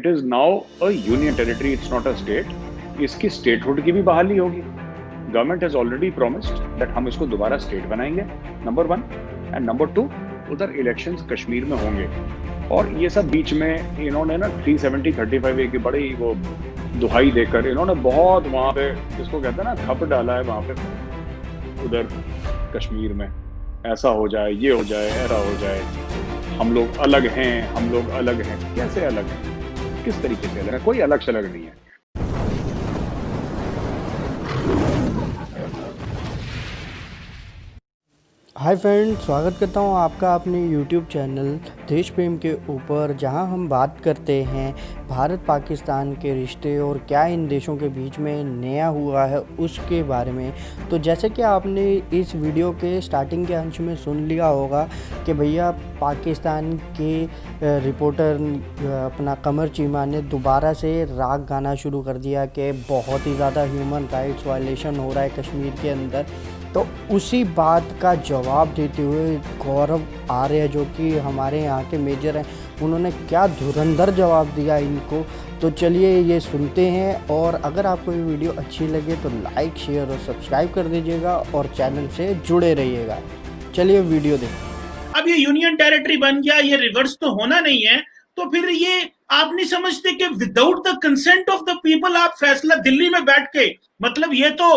It is now a union territory, it's not a state. इसकी statehood की भी बहाली होगी। Government has already promised that हम इसको दोबारा स्टेट बनाएंगे, नंबर 1। एंड नंबर 2, उधर इलेक्शंस कश्मीर में होंगे। और ये सब बीच में इन्होंने ना 370-35 की बड़ी वो दुहाई देकर इन्होंने बहुत वहां पे, जिसको कहते हैं ना, खप डाला है वहां पे उधर कश्मीर में। ऐसा हो जाए, ये हो जाए, ऐसा हो जाए, हम लोग अलग हैं, हम लोग अलग हैं। कैसे अलग हैं? किस तरीके से अलग है? कोई अलग शलग नहीं है। हाय फ्रेंड, स्वागत करता हूँ आपका अपने यूट्यूब चैनल देश प्रेम के ऊपर, जहाँ हम बात करते हैं भारत पाकिस्तान के रिश्ते और क्या इन देशों के बीच में नया हुआ है उसके बारे में। तो जैसे कि आपने इस वीडियो के स्टार्टिंग के अंश में सुन लिया होगा कि भैया पाकिस्तान के रिपोर्टर अपना कमर चीमा ने दोबारा से राग गाना शुरू कर दिया कि बहुत ही ज़्यादा ह्यूमन राइट्स वायलेशन हो रहा है कश्मीर के अंदर। तो उसी बात का जवाब देते हुए गौरव आर्य, जो कि हमारे यहाँ के मेजर हैं, उन्होंने क्या धुरंधर जवाब दिया इनको। तो चलिए ये सुनते हैं, और अगर आपको ये वीडियो अच्छी लगे तो लाइक, शेयर और सब्सक्राइब कर दीजिएगा और चैनल से जुड़े रहिएगा। चलिए वीडियो देखते। अब ये यूनियन टेरिटरी बन गया, ये रिवर्स तो होना नहीं है। तो फिर ये आप नहीं समझते कि without the consent of the people आप फैसला दिल्ली में बैठ के, मतलब ये तो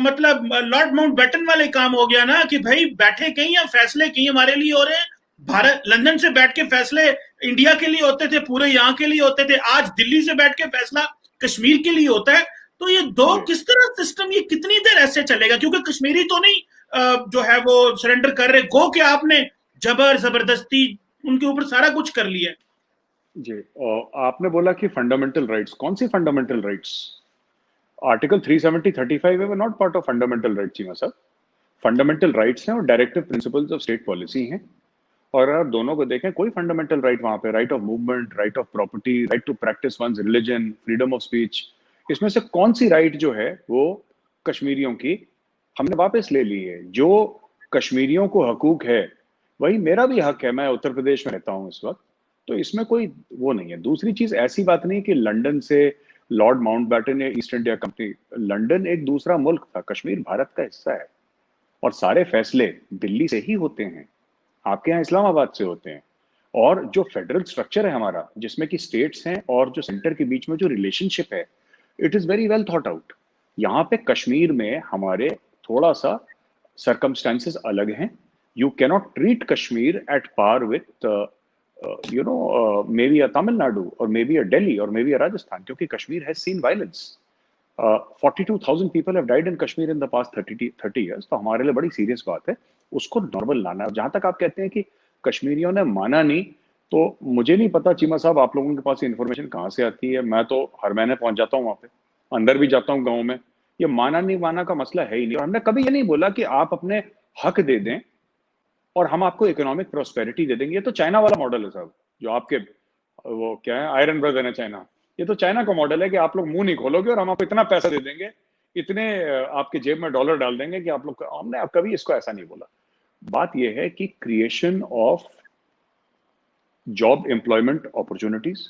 मतलब लॉर्ड माउंटबेटन वाले काम हो गया ना कि भाई बैठे कहीं या फैसले कहीं हमारे लिए हो रहे हैं। भारत लंदन से बैठ के फैसले इंडिया के लिए होते थे, पूरे यहाँ के लिए होते थे। आज दिल्ली से बैठ के फैसला कश्मीर के लिए होता है। तो ये दो किस तरह सिस्टम, ये कितनी देर ऐसे चलेगा? क्योंकि कश्मीरी तो नहीं जो है वो सरेंडर कर रहे, गो कि आपने जबरदस्ती उनके ऊपर सारा कुछ कर लिया। जी, आपने बोला कि फंडामेंटल राइट्स, कौन सी फंडामेंटल राइट्स? आर्टिकल 370-35 है, not part of fundamental rights Cheema sir. Fundamental rights हैं और directive principles of state policy हैं। और अगर दोनों को देखें, कोई फंडामेंटल राइट वहां पे, right of movement, right of property, right to practice one's religion, freedom of speech, इसमें से कौन सी राइट जो है वो कश्मीरियों की हमने वापस ले ली है? जो कश्मीरियों को हकूक है वही मेरा भी हक है। मैं उत्तर प्रदेश में रहता हूँ इस वक्त, तो इसमें कोई वो नहीं है। दूसरी चीज, ऐसी बात नहीं कि लंदन से लॉर्ड माउंटबेटन या ईस्ट इंडिया कंपनी, लंदन एक दूसरा मुल्क था, कश्मीर भारत का हिस्सा है। और सारे फैसले दिल्ली से ही होते हैं, आपके यहाँ इस्लामाबाद से होते हैं। और जो फेडरल स्ट्रक्चर है हमारा, जिसमें कि स्टेट्स हैं और जो सेंटर के बीच में जो रिलेशनशिप है, it is very well thought out. यहाँ पे कश्मीर में हमारे थोड़ा सा circumstances अलग हैं। You cannot treat Kashmir at par with maybe a Tamil Nadu or maybe a Delhi or maybe a Rajasthan, क्योंकि Kashmir has seen violence. 42,000 people have died in Kashmir in the past 30 years। तो हमारे लिए बड़ी serious बात है, उसको normal लाना। जहां तक आप कहते हैं कि कश्मीरियों ने माना नहीं, तो मुझे नहीं पता चीमा साहब आप लोगों के पास इन्फॉर्मेशन कहाँ से आती है। मैं तो हर महीने पहुंच जाता हूँ वहां पे, अंदर भी जाता हूँ गाँव में। ये माना नहीं माना का मसला है ही नहीं। और हमने कभी ये नहीं बोला कि आप अपने हक दे दें और हम आपको इकोनॉमिक प्रोस्पेरिटी दे देंगे। ये तो चाइना वाला मॉडल है साहब, जो आपके वो क्या है, आयरन ब्रदर है चाइना। ये तो चाइना का मॉडल है कि आप लोग मुंह नहीं खोलोगे और हम आपको इतना पैसा दे देंगे, इतने आपके जेब में डॉलर डाल देंगे कि आप लोग। हमने कभी इसको ऐसा नहीं बोला। बात यह है कि creation of job employment opportunities,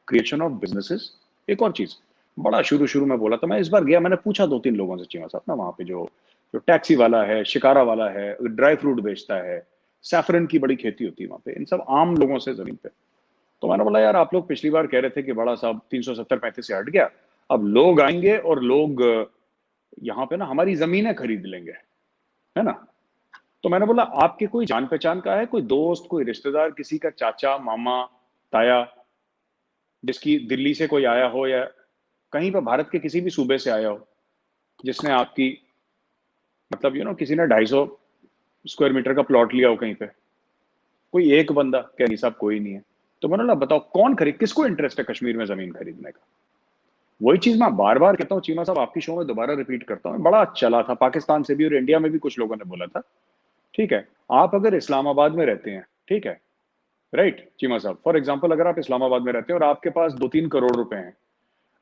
creation of businesses. एक और चीज बड़ा शुरू में बोला था, मैं इस बार गया, मैंने पूछा 2-3 लोगों से चीमा साहब ना, वहां पे जो जो टैक्सी वाला है, शिकारा वाला है, ड्राई फ्रूट बेचता है, सैफरन की बड़ी खेती होती है वहां पे, इन सब आम लोगों से जमीन पे। तो मैंने बोला यार, आप लोग पिछली बार कह रहे थे कि बड़ा साहब 370-35 से हट गया, अब लोग आएंगे और लोग यहाँ पे ना हमारी जमीनें खरीद लेंगे, है ना। तो मैंने बोला आपके कोई जान पहचान का है, कोई दोस्त, कोई रिश्तेदार, किसी का चाचा, मामा, ताया, जिसकी दिल्ली से कोई आया हो या कहीं पर भारत के किसी भी सूबे से आया हो, जिसने आपकी मतलब किसी ने 250 स्क्वायर मीटर का प्लॉट लिया हो कहीं पे? कोई एक बंदा? कह नहीं साहब कोई नहीं है। तो मैंने बोला बताओ कौन खरीद, किसको इंटरेस्ट है कश्मीर में जमीन खरीदने का? वही चीज मैं बार बार कहता हूँ चीमा साहब, आपकी शो में दोबारा रिपीट करता हूँ, बड़ा चला था पाकिस्तान से भी और इंडिया में भी कुछ लोगों ने बोला था। ठीक है, आप अगर इस्लामाबाद में रहते हैं, ठीक है, राइट चीमा साहब, फॉर एग्जाम्पल अगर आप इस्लामाबाद में रहते हैं और आपके पास 2-3 करोड़ रुपए हैं,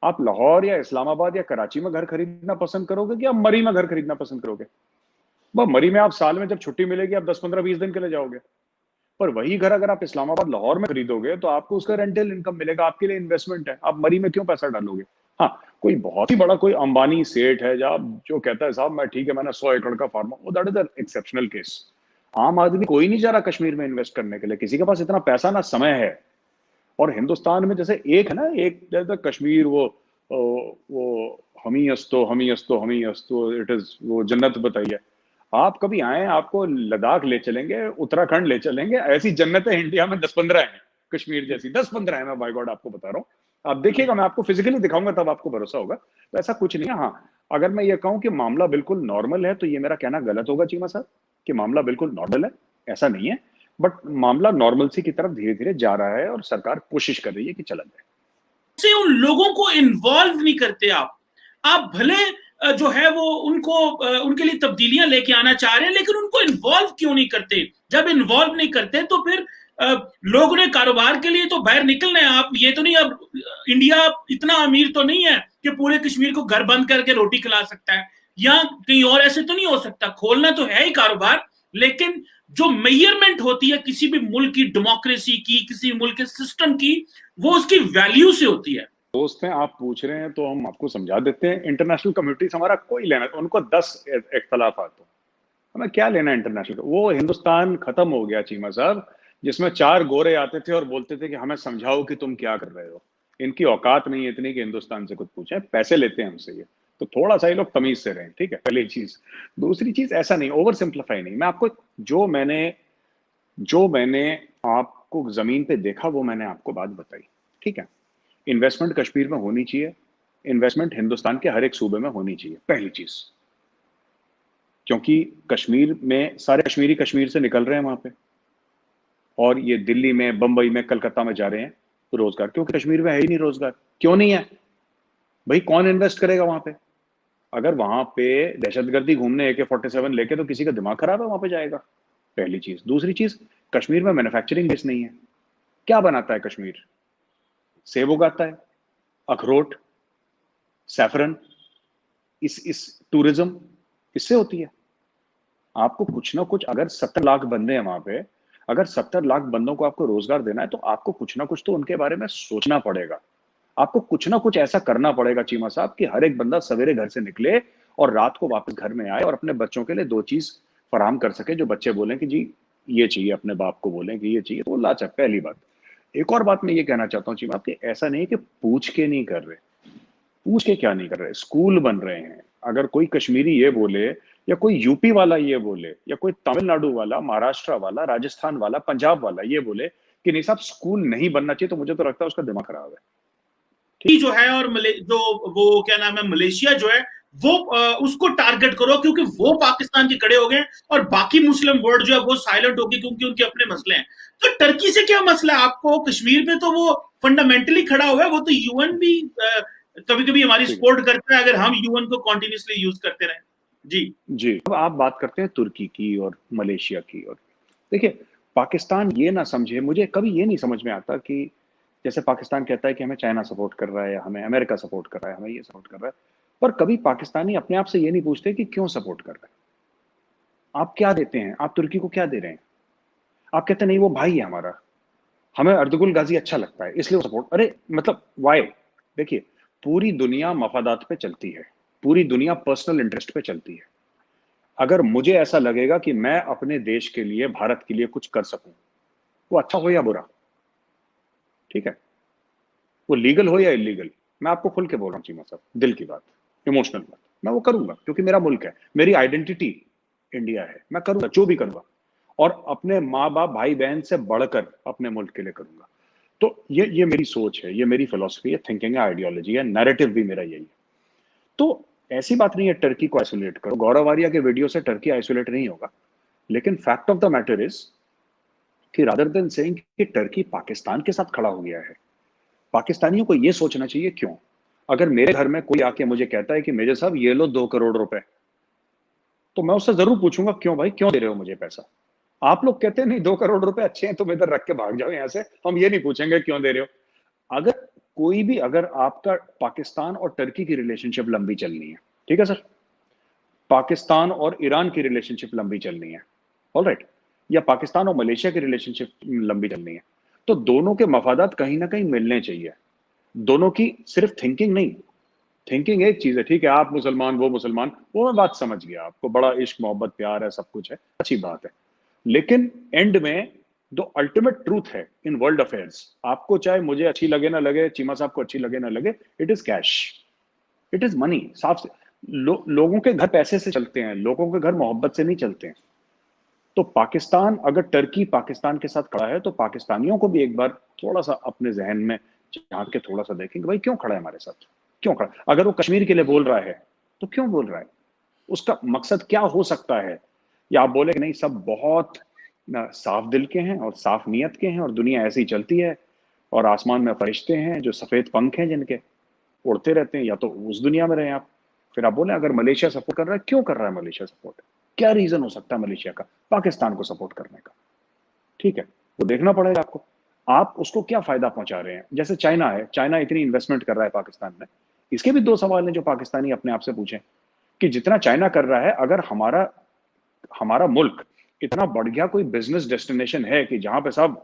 आप लाहौर या इस्लामाबाद या कराची में घर खरीदना पसंद करोगे कि आप मरी में घर खरीदना पसंद करोगे? मरी में आप साल में जब छुट्टी मिलेगी आप 10-15-20 दिन के लिए जाओगे, पर वही घर अगर आप इस्लामाबाद लाहौर में खरीदोगे तो आपको उसका रेंटल इनकम मिलेगा, आपके लिए इन्वेस्टमेंट है, आप मरी में क्यों पैसा डालोगे? हाँ, कोई बहुत ही बड़ा कोई अंबानी सेठ है जो कहता है साहब मैं ठीक है मैंने 100 एकड़ का फार्म, वो that is an exceptional case. आम आदमी कोई नहीं जा रहा कश्मीर में इन्वेस्ट करने के लिए, किसी के पास इतना पैसा ना समय है। और हिंदुस्तान में जैसे एक है ना, एक जैसे कश्मीर वो हमी अस्तो हमी अस्तो हमी अस्तो इट इज वो जन्नत बताइए। आप कभी आए, आपको लद्दाख ले चलेंगे, उत्तराखंड ले चलेंगे, ऐसी जन्नतें इंडिया में 10-15 हैं, कश्मीर जैसी 10-15 है, मैं बाय गॉड आपको बता रहा हूँ। आप देखिएगा, मैं आपको फिजिकली दिखाऊंगा तब आपको भरोसा होगा। तो ऐसा कुछ नहीं है। हाँ, अगर मैं ये कहूँ कि मामला बिल्कुल नॉर्मल है तो ये मेरा कहना गलत होगा चीमा साहब, कि मामला बिल्कुल नॉर्मल है, ऐसा नहीं है। बट मामला नॉर्मलसी की तरफ धीरे धीरे जा रहा है और सरकार कोशिश कर रही है कि चला जाए। से उन लोगों को इन्वॉल्व नहीं करते आप भले जो है वो उनको उनके लिए तब्दीलियां लेके आना चाह रहे हैं, लेकिन उनको इन्वॉल्व क्यों नहीं करते? जब इन्वॉल्व नहीं करते तो फिर लोगों ने कारोबार के लिए तो बाहर निकलना है। आप ये तो नहीं, अब इंडिया इतना अमीर तो नहीं है कि पूरे कश्मीर को घर बंद करके रोटी खिला सकता है, या कहीं और ऐसे तो नहीं हो सकता। खोलना तो है ही कारोबार, लेकिन जो मेजरमेंट होती है किसी भी मुल्क की डेमोक्रेसी की, किसी मुल्क के सिस्टम की, वो उसकी वैल्यू से होती है। दोस्त हैं, आप पूछ रहे हैं तो हम आपको समझा देते हैं। इंटरनेशनल कम्युनिटी से हमारा कोई लेना, उनको 10 इख्तलाफात हो, हमें क्या लेना इंटरनेशनल। वो हिंदुस्तान खत्म हो गया चीमा साहब, जिसमें 4 गोरे आते थे और बोलते थे कि हमें समझाओ कि तुम क्या कर रहे हो। इनकी औकात नहीं है इतनी कि हिंदुस्तान से कुछ पूछे, पैसे लेते हैं हमसे ये, तो थोड़ा सा ये लोग तमीज से रहें, ठीक है, पहली चीज। दूसरी चीज, ऐसा नहीं, ओवर सिंप्लीफाई नहीं। मैं आपको जो मैंने आपको जमीन पे देखा वो मैंने आपको बात बताई, ठीक है। इन्वेस्टमेंट कश्मीर में होनी चाहिए, इन्वेस्टमेंट हिंदुस्तान के हर एक सूबे में होनी चाहिए, पहली चीज। क्योंकि कश्मीर में सारे कश्मीरी कश्मीर से निकल रहे हैं वहां पे, और ये दिल्ली में, बंबई में, कलकत्ता में जा रहे हैं रोजगार, क्योंकि कश्मीर में है ही नहीं रोजगार। क्यों नहीं है भाई? कौन इन्वेस्ट करेगा वहां पे? अगर वहां पे दहशतगर्दी घूमने AK-47 लेके, तो किसी का दिमाग खराब है वहां पे जाएगा, पहली चीज। दूसरी चीज, कश्मीर में मैन्युफैक्चरिंग बेस नहीं है। क्या बनाता है कश्मीर? सेब उगाता है, अखरोट, सैफरन, इस टूरिज्म इससे होती है। आपको कुछ ना कुछ, अगर 70 लाख बंदे हैं वहां पे, अगर 70 लाख बंदों को आपको रोजगार देना है तो आपको कुछ ना कुछ तो उनके बारे में सोचना पड़ेगा। आपको कुछ ना कुछ ऐसा करना पड़ेगा चीमा साहब कि हर एक बंदा सवेरे घर से निकले और रात को वापस घर में आए और अपने बच्चों के लिए 2 चीज फराहम कर सके, जो बच्चे बोलें कि जी ये चाहिए, अपने बाप को बोलें कि ये चाहिए, तो वो ला चाहे, पहली बात। एक और बात मैं ये कहना चाहता हूँ चीमा, कि ऐसा नहीं कि पूछ के नहीं कर रहे। पूछ के क्या नहीं कर रहे? स्कूल बन रहे हैं। अगर कोई कश्मीरी ये बोले, या कोई यूपी वाला ये बोले, या कोई तमिलनाडु वाला, महाराष्ट्र वाला, राजस्थान वाला, पंजाब वाला ये बोले कि नहीं साहब स्कूल नहीं बनना चाहिए, तो मुझे तो लगता है उसका दिमाग खराब है। जो है, और जो वो क्या नाम है, मलेशिया जो है, वो उसको टारगेट करो, क्योंकि वो पाकिस्तान के खड़े हो गए और बाकी मुस्लिम वर्ल्ड जो है वो साइलेंट हो गई, क्योंकि उनके अपने मसले हैं। तो टर्की से क्या मसला है आपको? कश्मीर पे तो वो फंडामेंटली खड़ा हुआ है, वो तो यूएन भी कभी कभी हमारी सपोर्ट करता है, अगर हम यूएन को कॉन्टिन्यूसली यूज करते रहे। जी। अब आप बात करते हैं तुर्की की और मलेशिया की, और देखिए पाकिस्तान ये ना समझे, मुझे कभी ये नहीं समझ में आता कि जैसे पाकिस्तान कहता है कि हमें चाइना सपोर्ट कर रहा है, या हमें अमेरिका सपोर्ट कर रहा है, हमें ये सपोर्ट कर रहा है, पर कभी पाकिस्तानी अपने आप से ये नहीं पूछते कि क्यों सपोर्ट कर रहे हैं। आप क्या देते हैं? आप तुर्की को क्या दे रहे हैं? आप कहते नहीं वो भाई है हमारा, हमें अर्दुगुल गाजी अच्छा लगता है इसलिए वो सपोर्ट। अरे मतलब वाई? देखिए, पूरी दुनिया मफादात पे चलती है, पूरी दुनिया पर्सनल इंटरेस्ट पे चलती है। अगर मुझे ऐसा लगेगा कि मैं अपने देश के लिए, भारत के लिए कुछ कर सकूं, वो अच्छा हो या बुरा, ठीक है, वो लीगल हो या इलीगल, मैं आपको खुल के बोल रहा हूँ चीमा साहब, दिल की बात, इमोशनल बात, मैं वो करूंगा क्योंकि मेरा मुल्क है, मेरी आइडेंटिटी इंडिया है, मैं करूंगा जो भी करूंगा, और अपने माँ बाप भाई बहन से बढ़कर अपने मुल्क के लिए करूंगा। तो ये मेरी सोच है, ये मेरी फिलॉसफी है, थिंकिंग है, आइडियोलॉजी है, नैरेटिव भी मेरा यही है। तो ऐसी बात नहीं है टर्की को आइसोलेट करो। गौरव आर्या के वीडियो से टर्की आइसोलेट नहीं होगा, लेकिन fact of the matter is कि रादर देन सेइंग कि टर्की पाकिस्तान के साथ खड़ा हो गया है, पाकिस्तानियों को यह सोचना चाहिए क्यों। अगर मेरे घर में कोई आके मुझे कहता है कि मेजर साहब ये लो 2 करोड़ रुपए, तो मैं उससे जरूर पूछूंगा क्यों भाई, क्यों दे रहे हो मुझे पैसा। आप लोग कहते हैं नहीं 2 करोड़ रुपए अच्छे हैं, तुम इधर रख के भाग जाओ यहां से, हम ये नहीं पूछेंगे क्यों दे रहे हो। अगर कोई भी, अगर आपका पाकिस्तान और टर्की की रिलेशनशिप लंबी चलनी है, ठीक है सर, पाकिस्तान और ईरान की रिलेशनशिप लंबी चलनी है, ऑलराइट, या पाकिस्तान और मलेशिया की रिलेशनशिप लंबी चलनी है, तो दोनों के मफादात कहीं ना कहीं मिलने चाहिए। दोनों की सिर्फ थिंकिंग नहीं, थिंकिंग एक चीज है, ठीक है आप मुसलमान वो मुसलमान, वो मैं बात समझ गया, आपको बड़ा इश्क मोहब्बत प्यार है सब कुछ है, अच्छी बात है, लेकिन एंड में जो अल्टीमेट ट्रूथ है इन वर्ल्ड अफेयर्स, आपको चाहे मुझे अच्छी लगे ना लगे, चीमा साहब को अच्छी लगे ना लगे, it is cash, it is money. साफ से लोगों के घर पैसे से चलते हैं, लोगों के घर मोहब्बत से नहीं चलते हैं। तो पाकिस्तान, अगर टर्की पाकिस्तान के साथ खड़ा है तो पाकिस्तानियों को भी एक बार थोड़ा सा अपने जहन में झांक के थोड़ा सा देखें कि भाई क्यों खड़ा है हमारे साथ, क्यों खड़ा। अगर वो कश्मीर के लिए बोल रहा है तो क्यों बोल रहा है, उसका मकसद क्या हो सकता है। या आप बोले कि नहीं सब बहुत साफ दिल के हैं और साफ नीयत के हैं और दुनिया ऐसी ही चलती है और आसमान में फरिश्ते हैं जो सफेद पंख हैं जिनके उड़ते रहते हैं, या तो उस दुनिया में रहे आप। फिर आप बोले अगर मलेशिया सपोर्ट कर रहा है, क्यों कर रहा है मलेशिया सपोर्ट, क्या रीजन हो सकता है मलेशिया का पाकिस्तान को सपोर्ट करने का, ठीक है वो देखना पड़ेगा आपको, आप उसको क्या फायदा पहुंचा रहे हैं। जैसे चाइना है, चाइना इतनी इन्वेस्टमेंट कर रहा है पाकिस्तान में, इसके भी दो सवाल हैं जो पाकिस्तानी अपने आप से पूछें कि जितना चाइना कर रहा है, अगर हमारा हमारा मुल्क इतना बढ़ गया कोई बिजनेस डेस्टिनेशन है कि जहां पे सब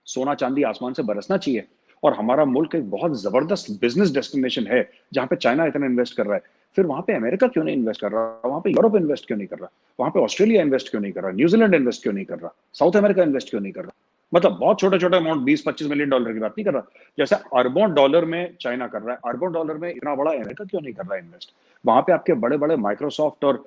सोना चांदी आसमान से बरसना चाहिए, और हमारा मुल्क एक बहुत जबरदस्त बिजनेस डेस्टिनेशन है जहां पे चाइना इतना इन्वेस्ट कर रहा है, फिर वहां पे अमेरिका क्यों नहीं इन्वेस्ट कर रहा, वहां पे यूरोप इन्वेस्ट क्यों नहीं कर रहा, वहां पे ऑस्ट्रेलिया इन्वेस्ट क्यों नहीं कर रहा, न्यूजीलैंड इन्वेस्ट क्यों नहीं कर रहा, साउथ अमेरिका इन्वेस्ट क्यों नहीं कर रहा। मतलब बहुत छोटे छोटे अमाउंट, 20-25 मिलियन डॉलर की बात नहीं कर रहा, जैसे अरबों डॉलर में चाइना कर रहा है, अरबों डॉलर में इतना बड़ा अमेरिका क्यों नहीं कर रहा इन्वेस्ट। वहां पे आपके बड़े बड़े माइक्रोसॉफ्ट और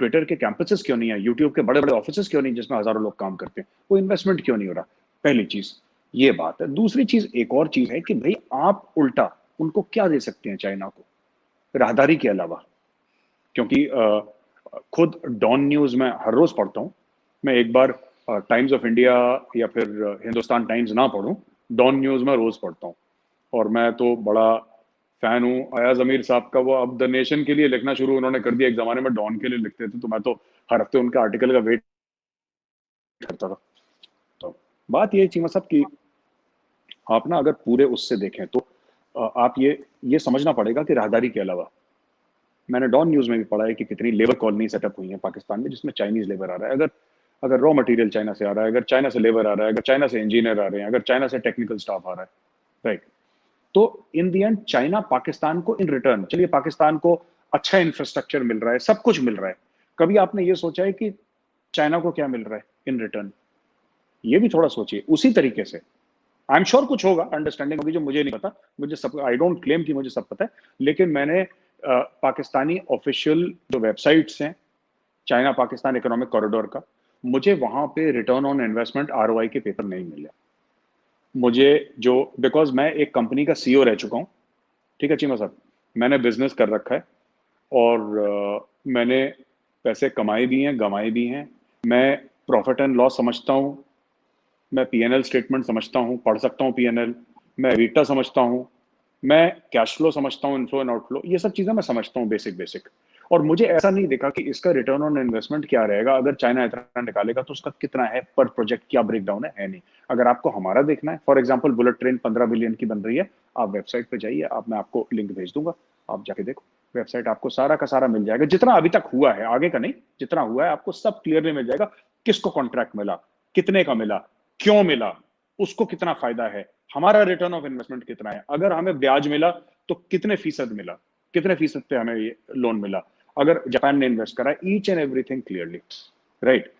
ट्विटर के कैंपसेस क्यों नहीं है, यूट्यूब के बड़े बड़े ऑफिस क्यों नहीं जिसमें हजारों लोग काम करते हैं, वो इन्वेस्टमेंट क्यों नहीं हो रहा। पहली चीज ये बात है। दूसरी चीज एक और चीज है कि भाई आप उल्टा उनको क्या दे सकते हैं चाइना को राहदारी के अलावा, क्योंकि खुद डॉन न्यूज में हर रोज पढ़ता हूं, मैं एक बार टाइम्स ऑफ इंडिया या फिर हिंदुस्तान टाइम्स ना पढ़ूं, डॉन न्यूज में रोज पढ़ता हूं, और मैं तो बड़ा फैन हूं अयाज अमीर साहब का। वो अब द नेशन के लिए लिखना शुरू उन्होंने कर दिया, एक जमाने में डॉन के लिए लिखते थे, तो मैं तो हर हफ्ते उनके आर्टिकल का वेट करता था। तो बात ये चीमा साहब की आप ना अगर पूरे उससे देखें तो आप ये समझना पड़ेगा कि राहदारी के अलावा, मैंने डॉन न्यूज में भी पढ़ा है कि कितनी लेबर कॉलोनी सेटअप हुई है पाकिस्तान में जिसमें चाइनीज लेबर आ रहा है। अगर रॉ मटेरियल चाइना से आ रहा है, अगर चाइना से लेबर आ रहा है, अगर चाइना से इंजीनियर आ रहे हैं, अगर चाइना से टेक्निकल स्टाफ आ रहा है, राइट, तो इन दी एंड चाइना पाकिस्तान को इन रिटर्न, चलिए पाकिस्तान को अच्छा इंफ्रास्ट्रक्चर मिल रहा है, सब कुछ मिल रहा है, कभी आपने ये सोचा है कि चाइना को क्या मिल रहा है इन रिटर्न, ये भी थोड़ा सोचिए। उसी तरीके से आई एम श्योर कुछ होगा, अंडरस्टैंडिंग होगी जो मुझे नहीं पता, मुझे सब, आई डोंट क्लेम कि मुझे सब पता है, लेकिन मैंने पाकिस्तानी ऑफिशियल जो वेबसाइट्स हैं चाइना पाकिस्तान इकोनॉमिक कॉरिडोर का, मुझे वहां पे रिटर्न ऑन इन्वेस्टमेंट ROI के पेपर नहीं मिले मुझे, जो बिकॉज मैं एक कंपनी का CEO रह चुका हूं, ठीक है चीमा साहब, मैंने बिजनेस कर रखा है और मैंने पैसे कमाए भी हैं गंवाए भी हैं, मैं प्रॉफिट एंड लॉस समझता हूं, मैं P&L स्टेटमेंट समझता हूं, पढ़ सकता हूं P&L, मैं रीटा समझता हूं, मैं कैश फ्लो समझता हूं, इनफ्लो एंड आउटफ्लो, ये सब चीजें मैं समझता हूं बेसिक। और मुझे ऐसा नहीं दिखा कि इसका रिटर्न ऑन इन्वेस्टमेंट क्या रहेगा, अगर चाइना इतना निकालेगा तो उसका कितना है पर प्रोजेक्ट, क्या ब्रेकडाउन है नहीं। अगर आपको हमारा देखना है, for example bullet train 15 billion की बन रही है, आप वेबसाइट पे जाइए, मैं आपको लिंक भेज दूंगा, आप जाके देखो, वेबसाइट आपको सारा का सारा मिल जाएगा, जितना अभी तक हुआ है, आगे का नहीं, जितना हुआ है आपको सब क्लियरली मिल जाएगा, किसको कॉन्ट्रैक्ट मिला, कितने का मिला, क्यों मिला, उसको कितना फायदा है, हमारा रिटर्न ऑफ इन्वेस्टमेंट कितना है, अगर हमें ब्याज मिला तो कितने फीसद मिला, कितने फीसद पे हमें ये लोन मिला, अगर जापान ने इन्वेस्ट करा, each and everything clearly, right.